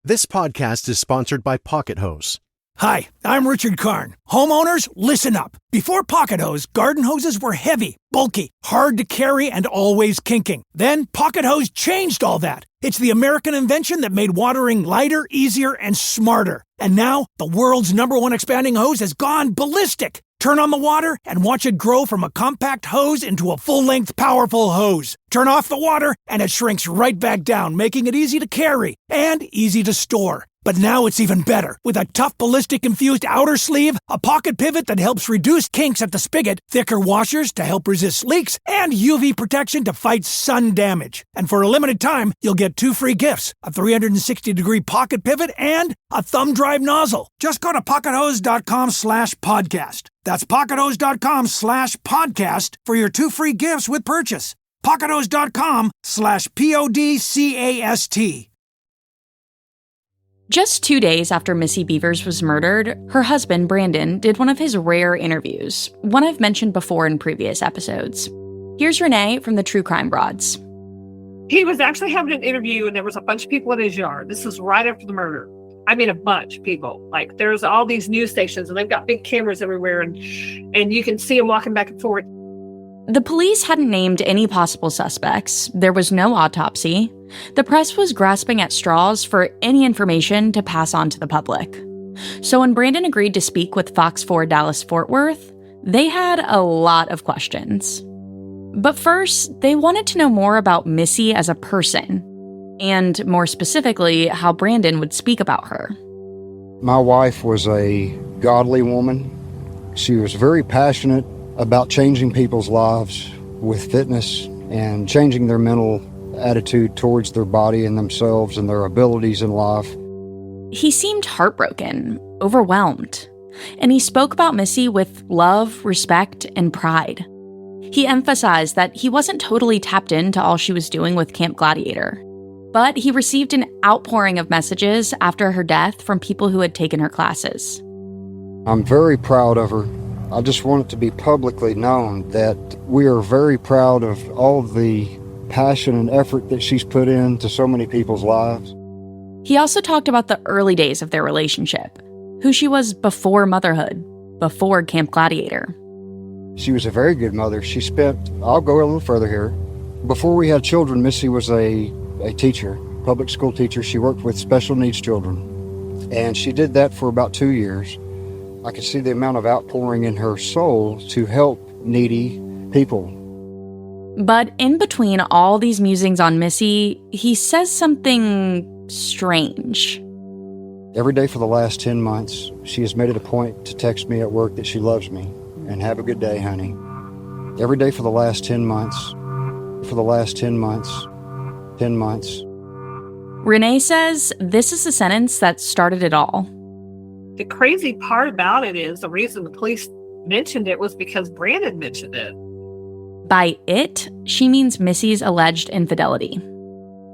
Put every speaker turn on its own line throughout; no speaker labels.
This podcast is sponsored by Pocket Hose.
Hi, I'm Richard Karn. Homeowners, listen up. Before Pocket Hose, garden hoses were heavy, bulky, hard to carry, and always kinking. Then Pocket Hose changed all that. It's the American invention that made watering lighter, easier, and smarter. And now, the world's #1 expanding hose has gone ballistic. Turn on the water and watch it grow from a compact hose into a full-length, powerful hose. Turn off the water and it shrinks right back down, making it easy to carry and easy to store. But now it's even better. With a tough ballistic-infused outer sleeve, a pocket pivot that helps reduce kinks at the spigot, thicker washers to help resist leaks, and UV protection to fight sun damage. And for a limited time, you'll get 2 free gifts, a 360-degree pocket pivot and a thumb drive nozzle. Just go to pockethose.com/podcast. That's pockethose.com/podcast for your 2 free gifts with purchase. pockethose.com/PODCAST.
Just 2 days after Missy Beavers was murdered, her husband, Brandon, did one of his rare interviews, one I've mentioned before in previous episodes. Here's Renee from the True Crime Broads.
He was actually having an interview, and there was a bunch of people in his yard. This was right after the murder. I mean, a bunch of people. Like, there's all these news stations, and they've got big cameras everywhere, and you can see them walking back and forth.
The police hadn't named any possible suspects. There was no autopsy. The press was grasping at straws for any information to pass on to the public. So when Brandon agreed to speak with Fox 4 Dallas-Fort Worth, they had a lot of questions. But first, they wanted to know more about Missy as a person, and more specifically, how Brandon would speak about her.
My wife was a godly woman. She was very passionate about changing people's lives with fitness and changing their mental attitude towards their body and themselves and their abilities in life.
He seemed heartbroken, overwhelmed, and he spoke about Missy with love, respect, and pride. He emphasized that he wasn't totally tapped into all she was doing with Camp Gladiator, but he received an outpouring of messages after her death from people who had taken her classes.
I'm very proud of her. I just want it to be publicly known that we are very proud of all the passion and effort that she's put into so many people's lives.
He also talked about the early days of their relationship, who she was before motherhood, before Camp Gladiator.
She was a very good mother. I'll go a little further here. Before we had children, Missy was a teacher, public school teacher. She worked with special needs children, and she did that for about 2 years. I could see the amount of outpouring in her soul to help needy people.
But in between all these musings on Missy, he says something strange.
Every day for the last 10 months, she has made it a point to text me at work that she loves me and have a good day, honey. Every day for the last 10 months. 10 months.
Renee says this is the sentence that started it all.
The crazy part about it is the reason the police mentioned it was because Brandon mentioned it.
By it, she means Missy's alleged infidelity.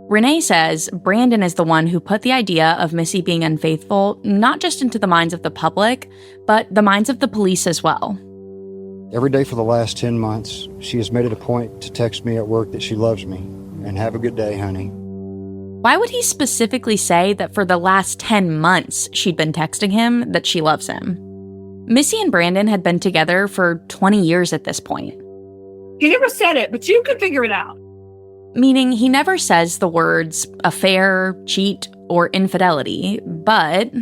Renee says Brandon is the one who put the idea of Missy being unfaithful not just into the minds of the public, but the minds of the police as well.
Every day for the last 10 months, she has made it a point to text me at work that she loves me and have a good day, honey.
Why would he specifically say that for the last 10 months she'd been texting him that she loves him? Missy and Brandon had been together for 20 years at this point.
He never said it, but you could figure it out.
Meaning he never says the words affair, cheat, or infidelity, but...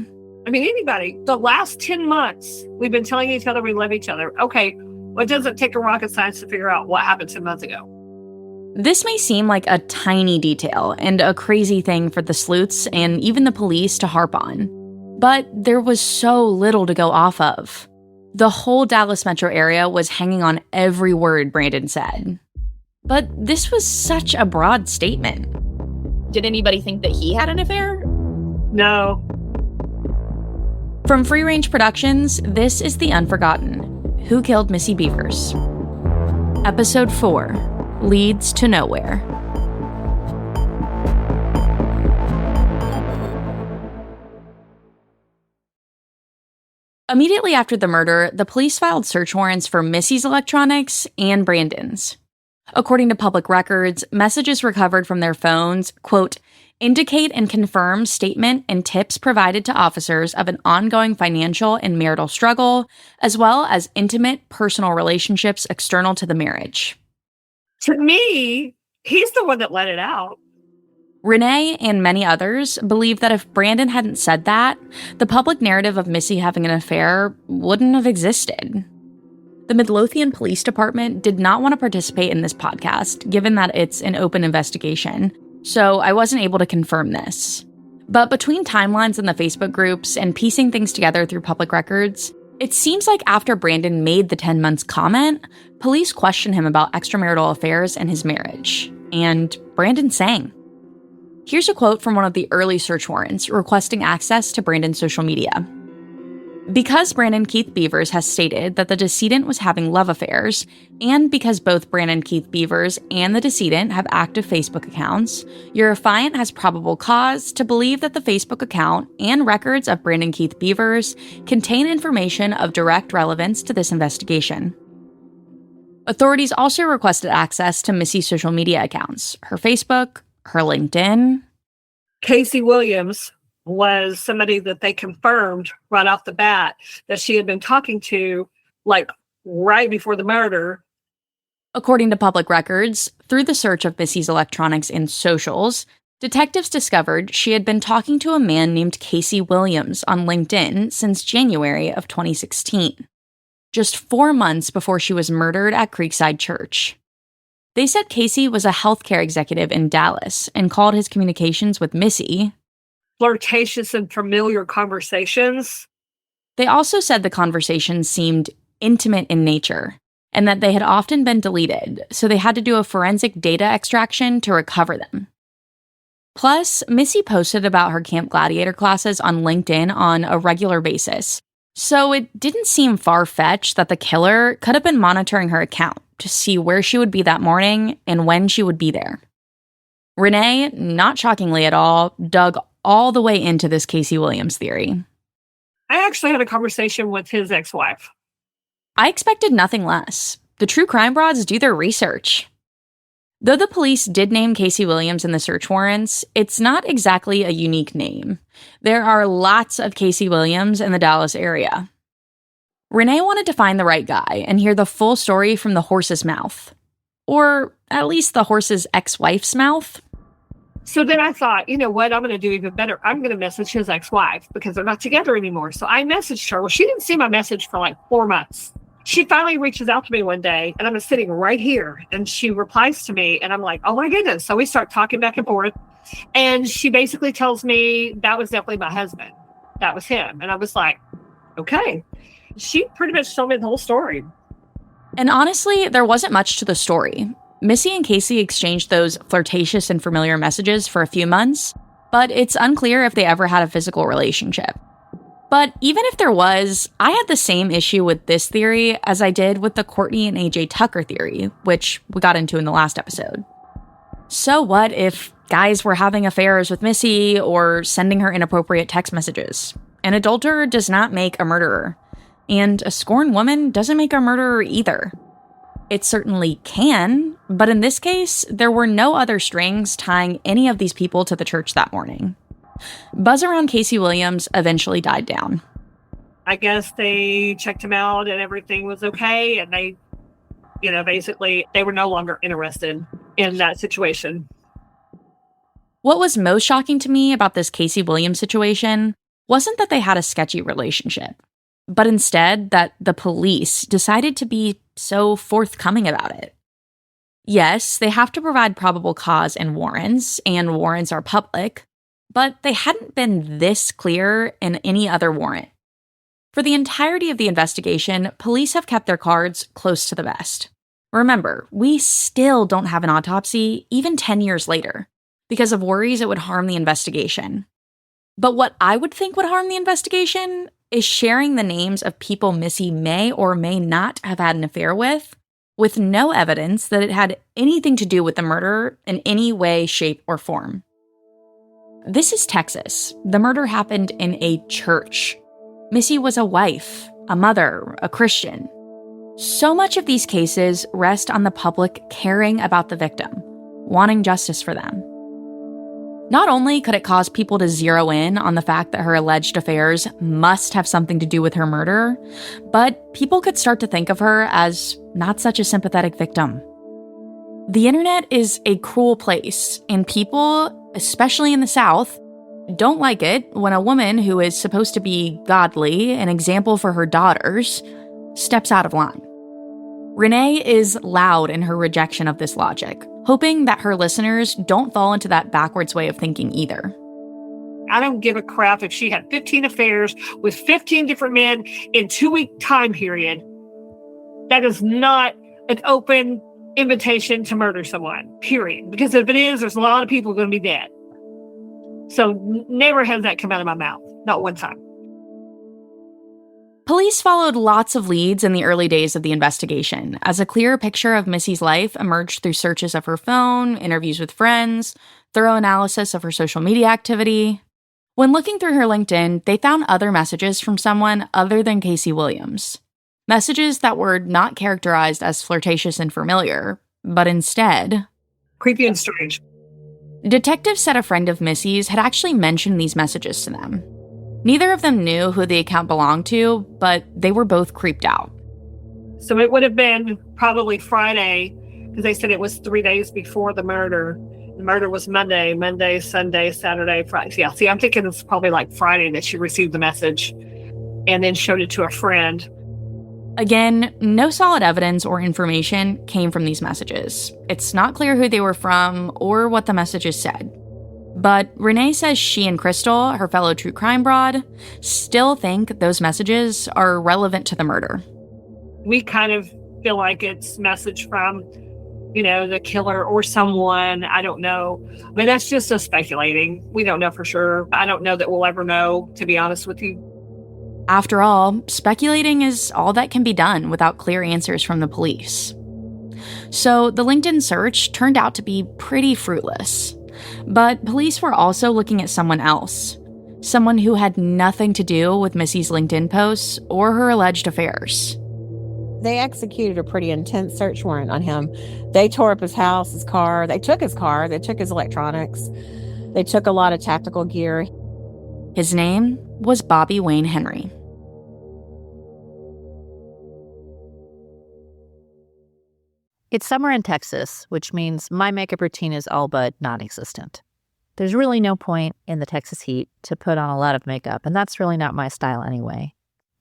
I mean, anybody, the last 10 months, we've been telling each other we love each other. Okay, well, it doesn't take a rocket science to figure out what happened 10 months ago.
This may seem like a tiny detail and a crazy thing for the sleuths and even the police to harp on, but there was so little to go off of. The whole Dallas metro area was hanging on every word Brandon said. But this was such a broad statement. Did anybody think that he had an affair?
No.
From Free Range Productions, this is The Unforgotten: Who Killed Missy Beavers? Episode 4. Leads to Nowhere. Immediately after the murder, the police filed search warrants for Missy's electronics and Brandon's. According to public records, messages recovered from their phones, quote, indicate and confirm statement and tips provided to officers of an ongoing financial and marital struggle, as well as intimate personal relationships external to the marriage.
To me, he's the one that let it out.
Renee and many others believe that if Brandon hadn't said that, the public narrative of Missy having an affair wouldn't have existed. The Midlothian Police Department did not want to participate in this podcast, given that it's an open investigation, so I wasn't able to confirm this. But between timelines in the Facebook groups and piecing things together through public records, it seems like after Brandon made the 10 months comment, police questioned him about extramarital affairs and his marriage, and Brandon sang. Here's a quote from one of the early search warrants requesting access to Brandon's social media. Because Brandon Keith Beavers has stated that the decedent was having love affairs, and because both Brandon Keith Beavers and the decedent have active Facebook accounts, your affiant has probable cause to believe that the Facebook account and records of Brandon Keith Beavers contain information of direct relevance to this investigation. Authorities also requested access to Missy's social media accounts, her Facebook, her LinkedIn.
Casey Williams was somebody that they confirmed right off the bat that she had been talking to, like, right before the murder.
According to public records, through the search of Missy's electronics and socials, detectives discovered she had been talking to a man named Casey Williams on LinkedIn since January of 2016, just 4 months before she was murdered at Creekside Church. They said Casey was a healthcare executive in Dallas and called his communications with Missy
flirtatious and familiar conversations.
They also said the conversations seemed intimate in nature and that they had often been deleted, so they had to do a forensic data extraction to recover them. Plus, Missy posted about her Camp Gladiator classes on LinkedIn on a regular basis, so it didn't seem far-fetched that the killer could have been monitoring her account to see where she would be that morning and when she would be there. Renee, not shockingly at all, dug all the way into this Casey Williams theory.
I actually had a conversation with his ex-wife.
I expected nothing less. The true crime broads do their research. Though the police did name Casey Williams in the search warrants, it's not exactly a unique name. There are lots of Casey Williams in the Dallas area. Renee wanted to find the right guy and hear the full story from the horse's mouth. Or at least the horse's ex-wife's mouth.
So then I thought, you know what, I'm going to do even better. I'm going to message his ex-wife because they're not together anymore. So I messaged her. Well, she didn't see my message for like 4 months. She finally reaches out to me one day and I'm sitting right here and she replies to me and I'm like, oh my goodness. So we start talking back and forth and she basically tells me that was definitely my husband. That was him. And I was like, okay. She pretty much told me the whole story.
And honestly, there wasn't much to the story. Missy and Casey exchanged those flirtatious and familiar messages for a few months, but it's unclear if they ever had a physical relationship. But even if there was, I had the same issue with this theory as I did with the Courtney and AJ Tucker theory, which we got into in the last episode. So what if guys were having affairs with Missy or sending her inappropriate text messages? An adulterer does not make a murderer, and a scorned woman doesn't make a murderer either. It certainly can, but in this case, there were no other strings tying any of these people to the church that morning. Buzz around Casey Williams eventually died down.
I guess they checked him out and everything was okay. And they, basically they were no longer interested in that situation.
What was most shocking to me about this Casey Williams situation wasn't that they had a sketchy relationship, but instead that the police decided to be so forthcoming about it. Yes, they have to provide probable cause and warrants are public, but they hadn't been this clear in any other warrant. For the entirety of the investigation, police have kept their cards close to the vest. Remember, we still don't have an autopsy, even 10 years later, because of worries it would harm the investigation. But what I would think would harm the investigation is sharing the names of people Missy may or may not have had an affair with no evidence that it had anything to do with the murder in any way, shape, or form. This is Texas. The murder happened in a church. Missy was a wife, a mother, a Christian. So much of these cases rest on the public caring about the victim, wanting justice for them. Not only could it cause people to zero in on the fact that her alleged affairs must have something to do with her murder, but people could start to think of her as not such a sympathetic victim. The internet is a cruel place, and people, especially in the South, don't like it when a woman who is supposed to be godly, an example for her daughters, steps out of line. Renee is loud in her rejection of this logic, hoping that her listeners don't fall into that backwards way of thinking either.
I don't give a crap if she had 15 affairs with 15 different men in 2-week time period. That is not an open invitation to murder someone, period. Because if it is, there's a lot of people going to be dead. So never has that come out of my mouth. Not one time.
Police followed lots of leads in the early days of the investigation, as a clearer picture of Missy's life emerged through searches of her phone, interviews with friends, thorough analysis of her social media activity. When looking through her LinkedIn, they found other messages from someone other than Casey Williams. Messages that were not characterized as flirtatious and familiar, but instead
Creepy and strange.
Detectives said a friend of Missy's had actually mentioned these messages to them. Neither of them knew who the account belonged to, but they were both creeped out.
So it would have been probably Friday, because they said it was 3 days before the murder. The murder was Monday, Sunday, Saturday, Friday. Yeah, see, I'm thinking it's probably like Friday that she received the message and then showed it to a friend.
Again, no solid evidence or information came from these messages. It's not clear who they were from or what the messages said. But Renee says she and Crystal, her fellow true crime broad, still think those messages are relevant to the murder.
We kind of feel like it's message from, the killer or someone. I don't know. But that's just us speculating. We don't know for sure. I don't know that we'll ever know, to be honest with you.
After all, speculating is all that can be done without clear answers from the police. So the LinkedIn search turned out to be pretty fruitless. But police were also looking at someone else. Someone who had nothing to do with Missy's LinkedIn posts or her alleged affairs.
They executed a pretty intense search warrant on him. They tore up his house, his car. They took his car. They took his electronics. They took a lot of tactical gear.
His name was Bobby Wayne Henry.
It's summer in Texas, which means my makeup routine is all but non-existent. There's really no point in the Texas heat to put on a lot of makeup, and that's really not my style anyway.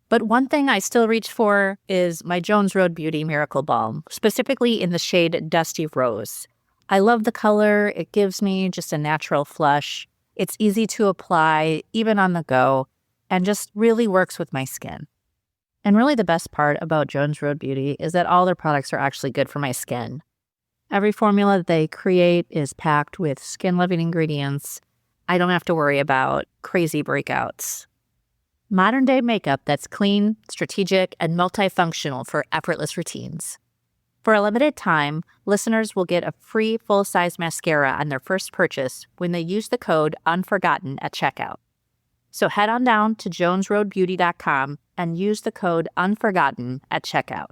But one thing I still reach for is my Jones Road Beauty Miracle Balm, specifically in the shade Dusty Rose. I love the color. It gives me just a natural flush. It's easy to apply, even on the go, and just really works with my skin. And really the best part about Jones Road Beauty is that all their products are actually good for my skin. Every formula that they create is packed with skin-loving ingredients. I don't have to worry about crazy breakouts. Modern-day makeup that's clean, strategic, and multifunctional for effortless routines. For a limited time, listeners will get a free full-size mascara on their first purchase when they use the code UNFORGOTTEN at checkout. So head on down to jonesroadbeauty.com and use the code UNFORGOTTEN at checkout.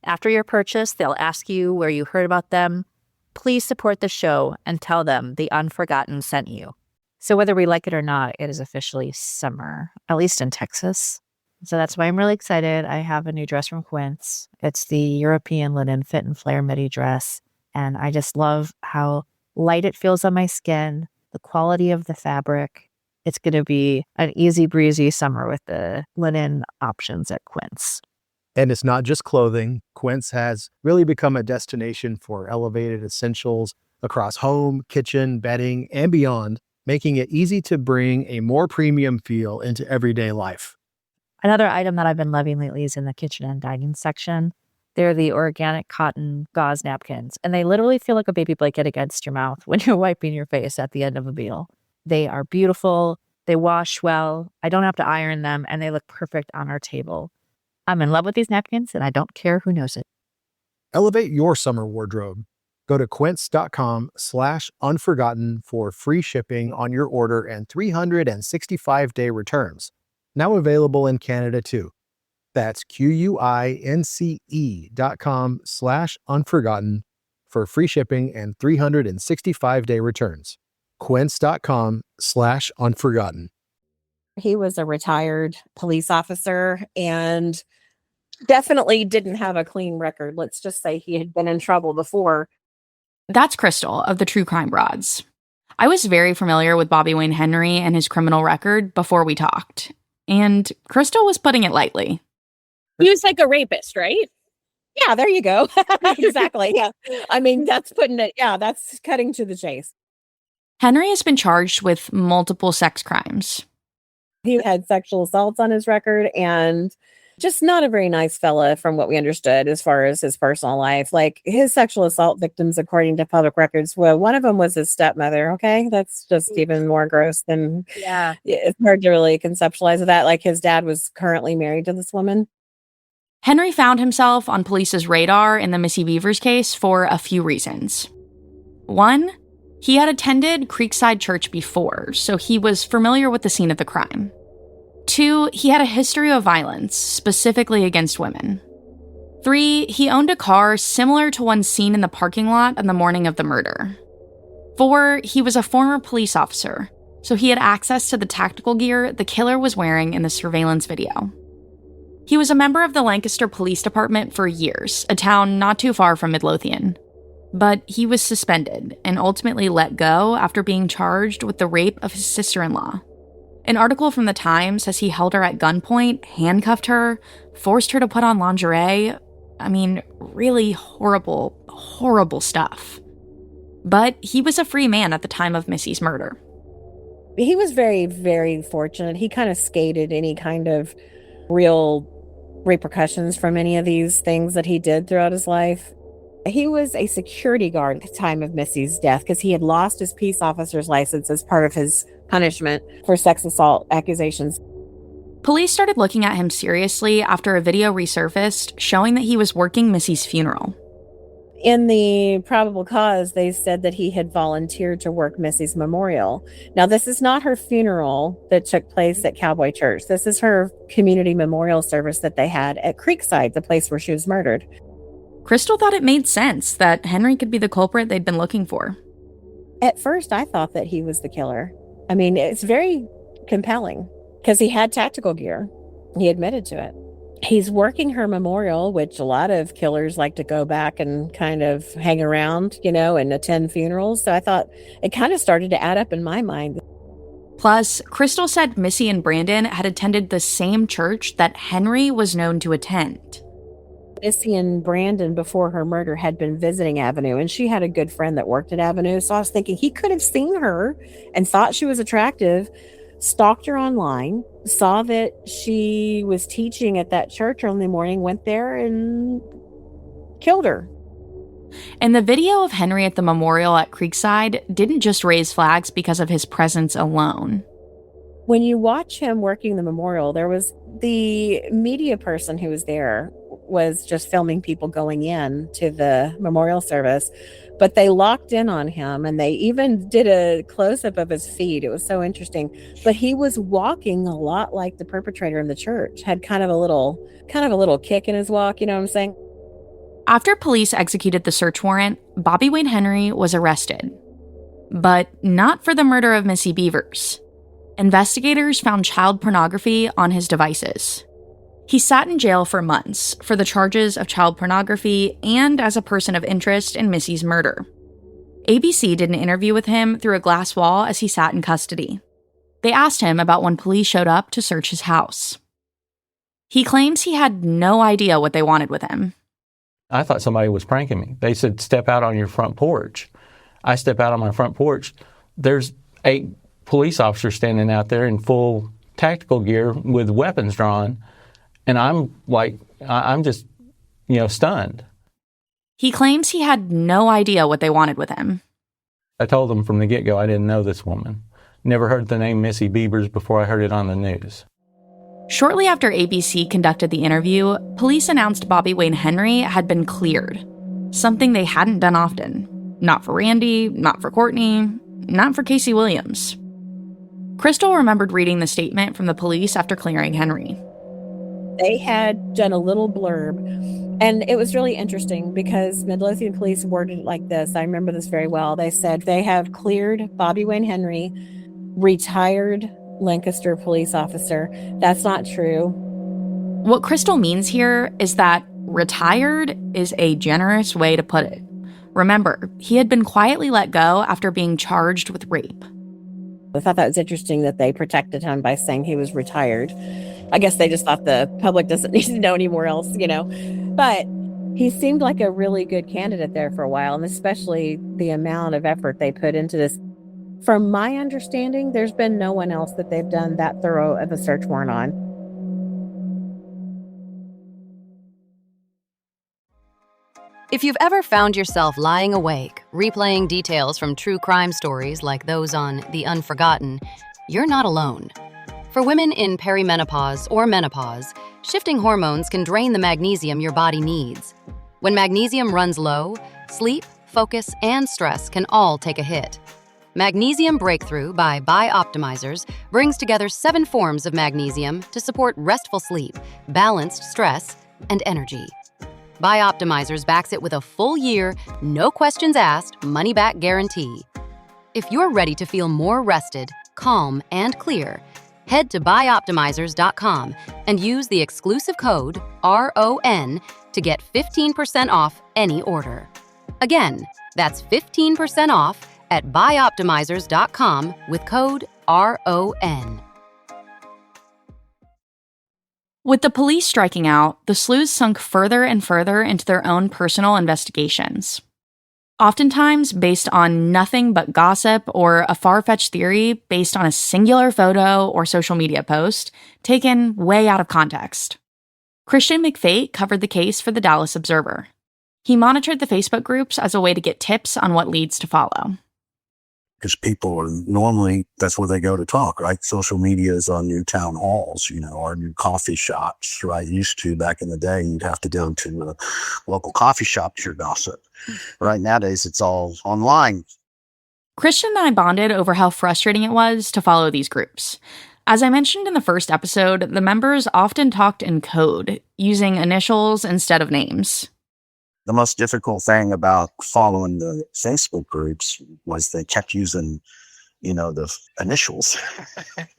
After your purchase, they'll ask you where you heard about them. Please support the show and tell them the Unforgotten sent you. So whether we like it or not, it is officially summer, at least in Texas. So that's why I'm really excited. I have a new dress from Quince. It's the European linen fit and flare midi dress. And I just love how light it feels on my skin, the quality of the fabric. It's going to be an easy breezy summer with the linen options at Quince.
And it's not just clothing. Quince has really become a destination for elevated essentials across home, kitchen, bedding, and beyond, making it easy to bring a more premium feel into everyday life.
Another item that I've been loving lately is in the kitchen and dining section. They're the organic cotton gauze napkins, and they literally feel like a baby blanket against your mouth when you're wiping your face at the end of a meal. They are beautiful. They wash well. I don't have to iron them, and they look perfect on our table. I'm in love with these napkins, and I don't care who knows it.
Elevate your summer wardrobe. Go to quince.com/unforgotten for free shipping on your order and 365-day returns. Now available in Canada too. That's QUINCE.com/unforgotten for free shipping and 365-day returns. quince.com/unforgotten.
He was a retired police officer and definitely didn't have a clean record. Let's just say he had been in trouble before.
That's Crystal of the True Crime Broads. I was very familiar with Bobby Wayne Henry and his criminal record before we talked, and Crystal was putting it lightly.
He was like a rapist, right?
Yeah, there you go. Exactly. Yeah. I mean, that's cutting to the chase.
Henry has been charged with multiple sex crimes.
He had sexual assaults on his record and just not a very nice fella from what we understood as far as his personal life. Like his sexual assault victims, according to public records, well, one of them was his stepmother. Okay. That's just even more gross than, it's hard to really conceptualize that. Like his dad was currently married to this woman.
Henry found himself on police's radar in the Missy Beavers case for a few reasons. One, he had attended Creekside Church before, so he was familiar with the scene of the crime. Two, he had a history of violence, specifically against women. Three, he owned a car similar to one seen in the parking lot on the morning of the murder. Four, he was a former police officer, so he had access to the tactical gear the killer was wearing in the surveillance video. He was a member of the Lancaster Police Department for years, a town not too far from Midlothian. But he was suspended and ultimately let go after being charged with the rape of his sister-in-law. An article from the Times says he held her at gunpoint, handcuffed her, forced her to put on lingerie. I mean, really horrible, horrible stuff. But he was a free man at the time of Missy's murder.
He was very, very fortunate. He kind of skated any kind of real repercussions from any of these things that he did throughout his life. He was a security guard at the time of Missy's death because he had lost his peace officer's license as part of his punishment for sex assault accusations.
Police started looking at him seriously after a video resurfaced showing that he was working Missy's funeral.
In the probable cause, they said that he had volunteered to work Missy's memorial. Now, this is not her funeral that took place at Cowboy Church. This is her community memorial service that they had at Creekside, the place where she was murdered.
Crystal thought it made sense that Henry could be the culprit they'd been looking for.
At first, I thought that he was the killer. I mean, it's very compelling because he had tactical gear. He admitted to it. He's working her memorial, which a lot of killers like to go back and kind of hang around, and attend funerals. So I thought it kind of started to add up in my mind.
Plus, Crystal said Missy and Brandon had attended the same church that Henry was known to attend.
Missy and Brandon, before her murder, had been visiting Avenue, and she had a good friend that worked at Avenue. So I was thinking he could have seen her and thought she was attractive, stalked her online, saw that she was teaching at that church early in the morning, went there and killed her.
And the video of Henry at the memorial at Creekside didn't just raise flags because of his presence alone.
When you watch him working the memorial, there was the media person who was there was just filming people going in to the memorial service, but they locked in on him and they even did a close-up of his feet. It was so interesting, but he was walking a lot like the perpetrator in the church, had kind of a little kick in his walk. You know what I'm saying?
After police executed the search warrant, Bobby Wayne Henry was arrested, but not for the murder of Missy Beavers. Investigators found child pornography on his devices. He sat in jail for months for the charges of child pornography and as a person of interest in Missy's murder. ABC did an interview with him through a glass wall as he sat in custody. They asked him about when police showed up to search his house. He claims he had no idea what they wanted with him.
I thought somebody was pranking me. They said, step out on your front porch. I step out on my front porch. There's 8 police officers standing out there in full tactical gear with weapons drawn. And I'm just, stunned.
He claims he had no idea what they wanted with him.
I told them from the get-go I didn't know this woman. Never heard the name Missy Beavers before I heard it on the news.
Shortly after ABC conducted the interview, police announced Bobby Wayne Henry had been cleared, something they hadn't done often. Not for Randy, not for Courtney, not for Casey Williams. Crystal remembered reading the statement from the police after clearing Henry.
They had done a little blurb And it was really interesting because Midlothian police worded it like this. I remember this very well. They said they have cleared Bobby Wayne Henry, retired Lancaster police officer. That's not true.
What Crystal means here is that retired is a generous way to put it. Remember, he had been quietly let go after being charged with rape.
I thought that was interesting that they protected him by saying he was retired. I guess they just thought the public doesn't need to know anymore else, But he seemed like a really good candidate there for a while, and especially the amount of effort they put into this. From my understanding, there's been no one else that they've done that thorough of a search warrant on.
If you've ever found yourself lying awake, replaying details from true crime stories like those on The Unforgotten, you're not alone. For women in perimenopause or menopause, shifting hormones can drain the magnesium your body needs. When magnesium runs low, sleep, focus, and stress can all take a hit. Magnesium Breakthrough by Bioptimizers brings together 7 forms of magnesium to support restful sleep, balanced stress, and energy. Bioptimizers backs it with a full year, no questions asked, money-back guarantee. If you're ready to feel more rested, calm, and clear, head to bioptimizers.com and use the exclusive code RON to get 15% off any order. Again, that's 15% off at bioptimizers.com with code RON.
With the police striking out, the sleuths sunk further and further into their own personal investigations. Oftentimes based on nothing but gossip or a far-fetched theory based on a singular photo or social media post taken way out of context. Christian McFate covered the case for the Dallas Observer. He monitored the Facebook groups as a way to get tips on what leads to follow.
Because people are normally, that's where they go to talk, right? Social media is our new town halls, our new coffee shops, right? Used to, back in the day, you'd have to go to a local coffee shop to your gossip. Right nowadays, it's all online.
Christian and I bonded over how frustrating it was to follow these groups. As I mentioned in the first episode, the members often talked in code, using initials instead of names.
The most difficult thing about following the Facebook groups was they kept using, the initials.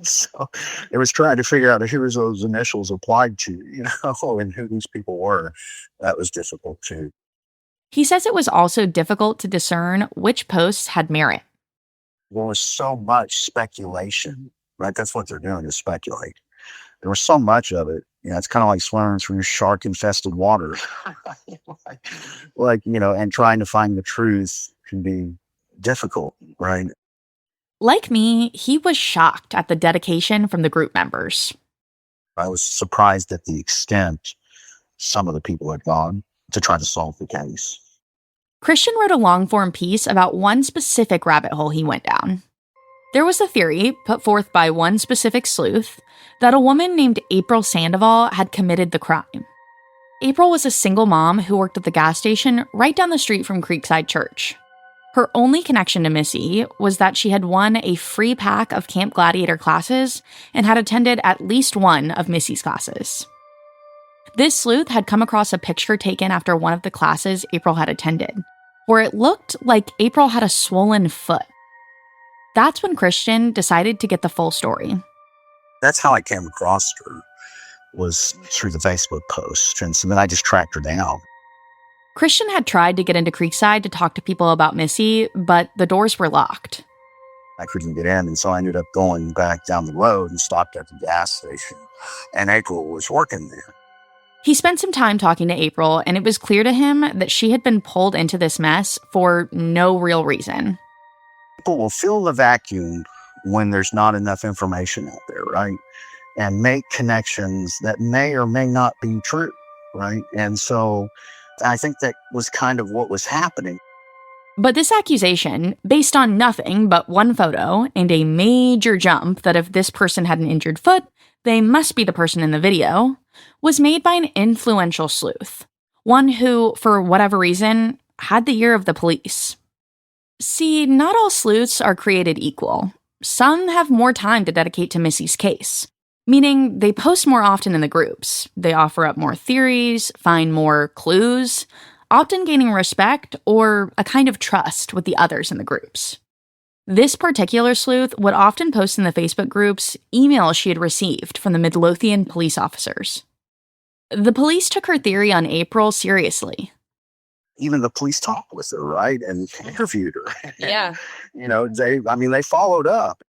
So it was trying to figure out who those initials applied to, and who these people were. That was difficult too.
He says it was also difficult to discern which posts had merit.
There was so much speculation, right? That's what they're doing, is speculate. There was so much of it. It's kind of like swimming through shark-infested water. And trying to find the truth can be difficult, right?
Like me, he was shocked at the dedication from the group members.
I was surprised at the extent some of the people had gone to try to solve the case.
Christian wrote a long-form piece about one specific rabbit hole he went down. There was a theory, put forth by one specific sleuth, that a woman named April Sandoval had committed the crime. April was a single mom who worked at the gas station right down the street from Creekside Church. Her only connection to Missy was that she had won a free pack of Camp Gladiator classes and had attended at least one of Missy's classes. This sleuth had come across a picture taken after one of the classes April had attended, where it looked like April had a swollen foot. That's when Christian decided to get the full story.
That's how I came across her, was through the Facebook post. And so then I just tracked her down.
Christian had tried to get into Creekside to talk to people about Missy, but the doors were locked.
I couldn't get in, and so I ended up going back down the road and stopped at the gas station. And April was working there.
He spent some time talking to April, and it was clear to him that she had been pulled into this mess for no real reason.
People will fill the vacuum when there's not enough information out there, right? And make connections that may or may not be true, right? And so I think that was kind of what was happening.
But this accusation, based on nothing but one photo and a major jump that if this person had an injured foot, they must be the person in the video, was made by an influential sleuth. One who, for whatever reason, had the ear of the police. See, not all sleuths are created equal. Some have more time to dedicate to Missy's case. meaning they post more often in the groups. They offer up more theories, find more clues, often gaining respect or a kind of trust with the others in the groups. This particular sleuth would often post in the Facebook groups emails she had received from the Midlothian police officers. The police took her theory on April seriously.
Even the police talked with her, right? And interviewed her.
Yeah.
They followed up.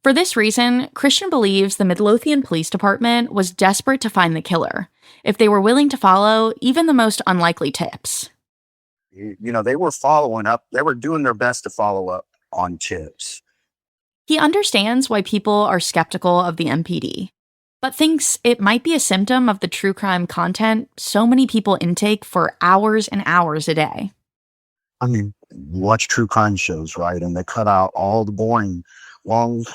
For this reason, Christian believes the Midlothian Police Department was desperate to find the killer, if they were willing to follow even the most unlikely tips.
They were following up. They were doing their best to follow up on tips.
He understands why people are skeptical of the MPD, but thinks it might be a symptom of the true crime content so many people intake for hours and hours a day.
Watch true crime shows, right? And they cut out all the boring, long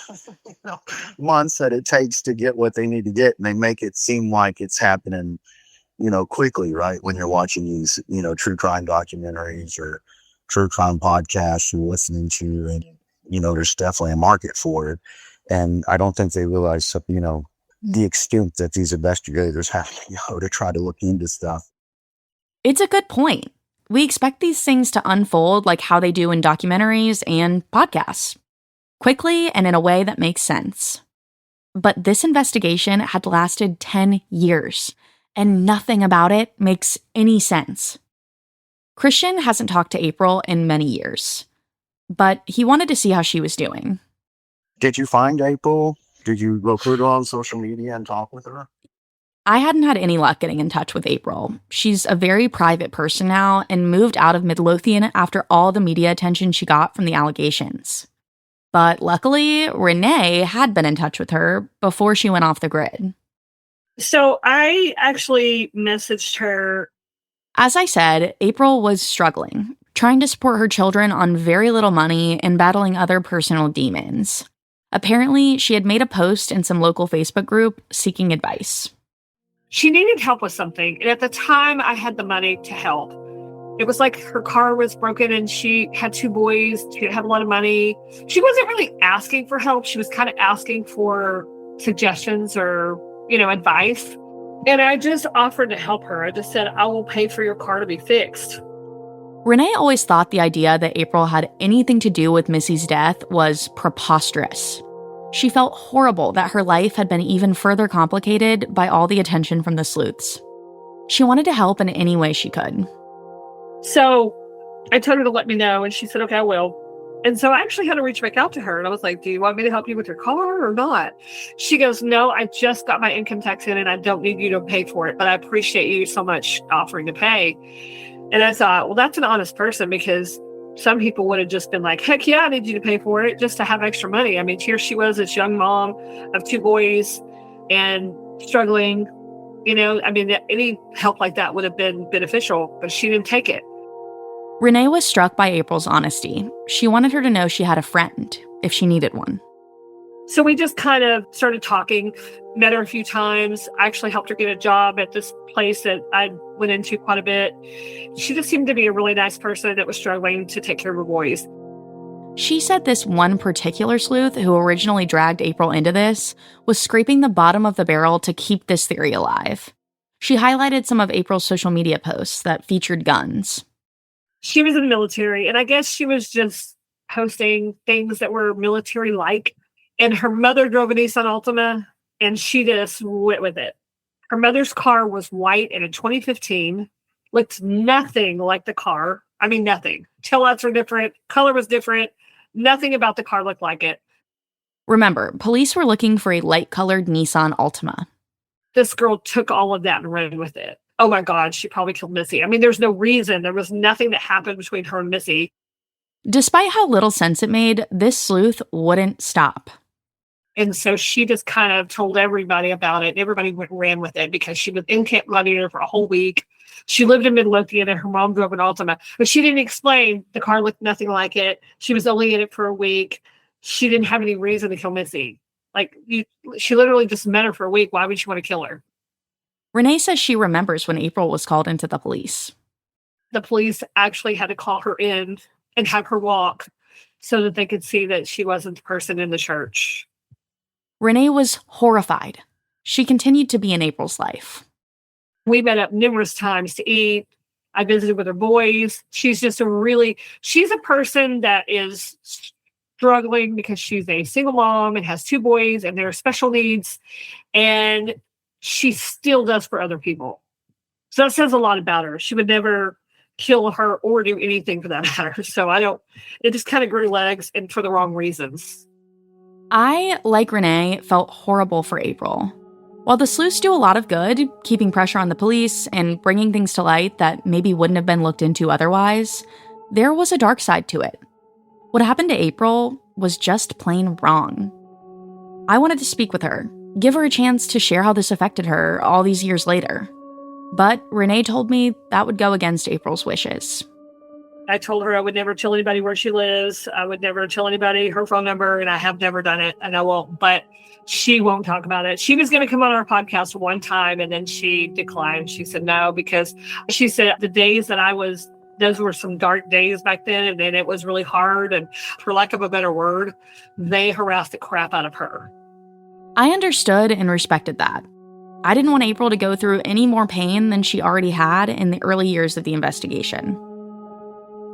months that it takes to get what they need to get, and they make it seem like it's happening, quickly, right? When you're watching these, true crime documentaries or true crime podcasts you're listening to, and there's definitely a market for it. And I don't think they realize, the extent that these investigators have, to try to look into stuff.
It's a good point. We expect these things to unfold like how they do in documentaries and podcasts, quickly and in a way that makes sense. But this investigation had lasted 10 years, and nothing about it makes any sense. Christian hasn't talked to April in many years, but he wanted to see how she was doing.
Did you find April? Did you recruit her on social media and talk with her?
I hadn't had any luck getting in touch with April. She's a very private person now and moved out of Midlothian after all the media attention she got from the allegations. But luckily, Renee had been in touch with her before she went off the grid.
So I actually messaged her.
As I said, April was struggling, trying to support her children on very little money and battling other personal demons. Apparently, she had made a post in some local Facebook group seeking advice.
She needed help with something, and at the time, I had the money to help. It was like her car was broken and she had 2 boys. She didn't have a lot of money. She wasn't really asking for help. She was kind of asking for suggestions or, advice. And I just offered to help her. I just said, I will pay for your car to be fixed.
Renee always thought the idea that April had anything to do with Missy's death was preposterous. She felt horrible that her life had been even further complicated by all the attention from the sleuths. She wanted to help in any way she could.
So I told her to let me know, and she said, okay, I will. And so I actually had to reach back out to her, and I was like, do you want me to help you with your car or not? She goes, no, I just got my income tax in, and I don't need you to pay for it, but I appreciate you so much offering to pay. And I thought, well, that's an honest person, because some people would have just been like, heck yeah, I need you to pay for it just to have extra money. I mean, here she was, this young mom of 2 boys and struggling. Any help like that would have been beneficial, but she didn't take it.
Renee was struck by April's honesty. She wanted her to know she had a friend if she needed one.
So we just kind of started talking, met her a few times. I actually helped her get a job at this place that I went into quite a bit. She just seemed to be a really nice person that was struggling to take care of her boys.
She said this one particular sleuth who originally dragged April into this was scraping the bottom of the barrel to keep this theory alive. She highlighted some of April's social media posts that featured guns.
She was in the military, and I guess she was just posting things that were military-like. And her mother drove a Nissan Altima, and she just went with it. Her mother's car was white and in 2015, looked nothing like the car. I mean, nothing. Taillights were different. Color was different. Nothing about the car looked like it.
Remember, police were looking for a light-colored Nissan Altima.
This girl took all of that and ran with it. Oh my God, she probably killed Missy. I mean, there's no reason. There was nothing that happened between her and Missy.
Despite how little sense it made, this sleuth wouldn't stop.
And so she just kind of told everybody about it. Everybody ran with it because she was in Camp Gladiator for a whole week. She lived in Midlothian and her mom drove an Altima. But she didn't explain the car looked nothing like it. She was only in it for a week. She didn't have any reason to kill Missy. She literally just met her for a week. Why would she want to kill her?
Renee says she remembers when April was called into the police.
The police actually had to call her in and have her walk so that they could see that she wasn't the person in the church.
Renee was horrified. She continued to be in April's life.
We met up numerous times to eat. I visited with her boys. She's a person that is struggling because she's a single mom and has 2 boys and they're special needs. And she still does for other people. So that says a lot about her. She would never kill her or do anything for that matter. So it just kind of grew legs and for the wrong reasons.
I, like Renee, felt horrible for April. While the sleuths do a lot of good, keeping pressure on the police and bringing things to light that maybe wouldn't have been looked into otherwise, there was a dark side to it. What happened to April was just plain wrong. I wanted to speak with her, give her a chance to share how this affected her all these years later. But Renee told me that would go against April's wishes.
I told her I would never tell anybody where she lives. I would never tell anybody her phone number, and I have never done it, and I won't. But she won't talk about it. She was going to come on our podcast one time, and then she declined. She said no, because she said the days that those were some dark days back then, and then it was really hard, and for lack of a better word, they harassed the crap out of her.
I understood and respected that. I didn't want April to go through any more pain than she already had in the early years of the investigation.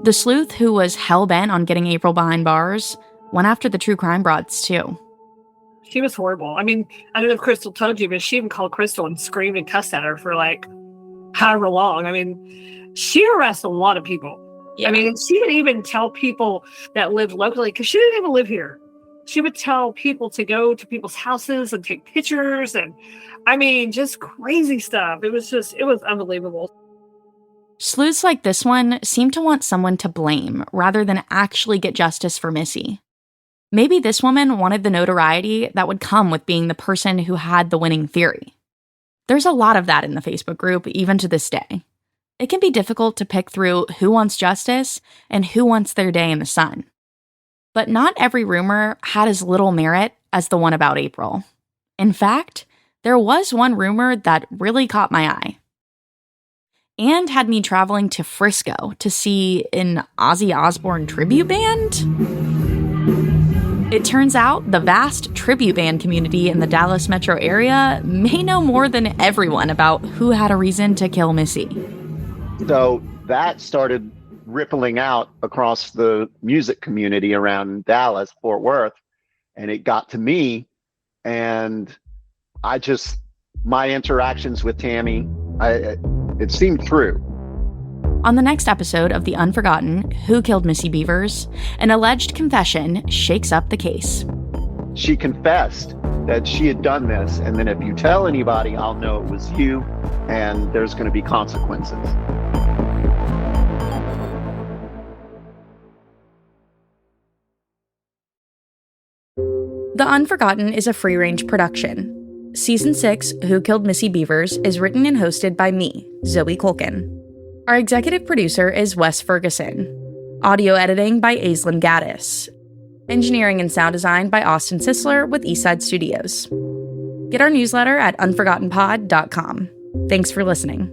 The sleuth who was hell-bent on getting April behind bars went after the true crime broads, too.
She was horrible. I mean, I don't know if Crystal told you, but she even called Crystal and screamed and cussed at her for however long. I mean, she harassed a lot of people. Yeah. I mean, she would even tell people that lived locally, because she didn't even live here. She would tell people to go to people's houses and take pictures, and I mean, just crazy stuff. It was unbelievable.
Sleuths like this one seem to want someone to blame rather than actually get justice for Missy. Maybe this woman wanted the notoriety that would come with being the person who had the winning theory. There's a lot of that in the Facebook group, even to this day. It can be difficult to pick through who wants justice and who wants their day in the sun. But not every rumor had as little merit as the one about April. In fact, there was one rumor that really caught my eye and had me traveling to Frisco to see an Ozzy Osbourne tribute band. It turns out the vast tribute band community in the Dallas metro area may know more than everyone about who had a reason to kill Missy.
So that started rippling out across the music community around Dallas, Fort Worth, and it got to me, and my interactions with Tammy, it seemed true.
On the next episode of The Unforgotten, Who Killed Missy Beavers, an alleged confession shakes up the case.
She confessed that she had done this, and then if you tell anybody, I'll know it was you, and there's going to be consequences.
The Unforgotten is a free-range production. Season 6, Who Killed Missy Beavers, is written and hosted by me, Zoe Colkin. Our executive producer is Wes Ferguson. Audio editing by Aislinn Gaddis. Engineering and sound design by Austin Sisler with Eastside Studios. Get our newsletter at unforgottenpod.com. Thanks for listening.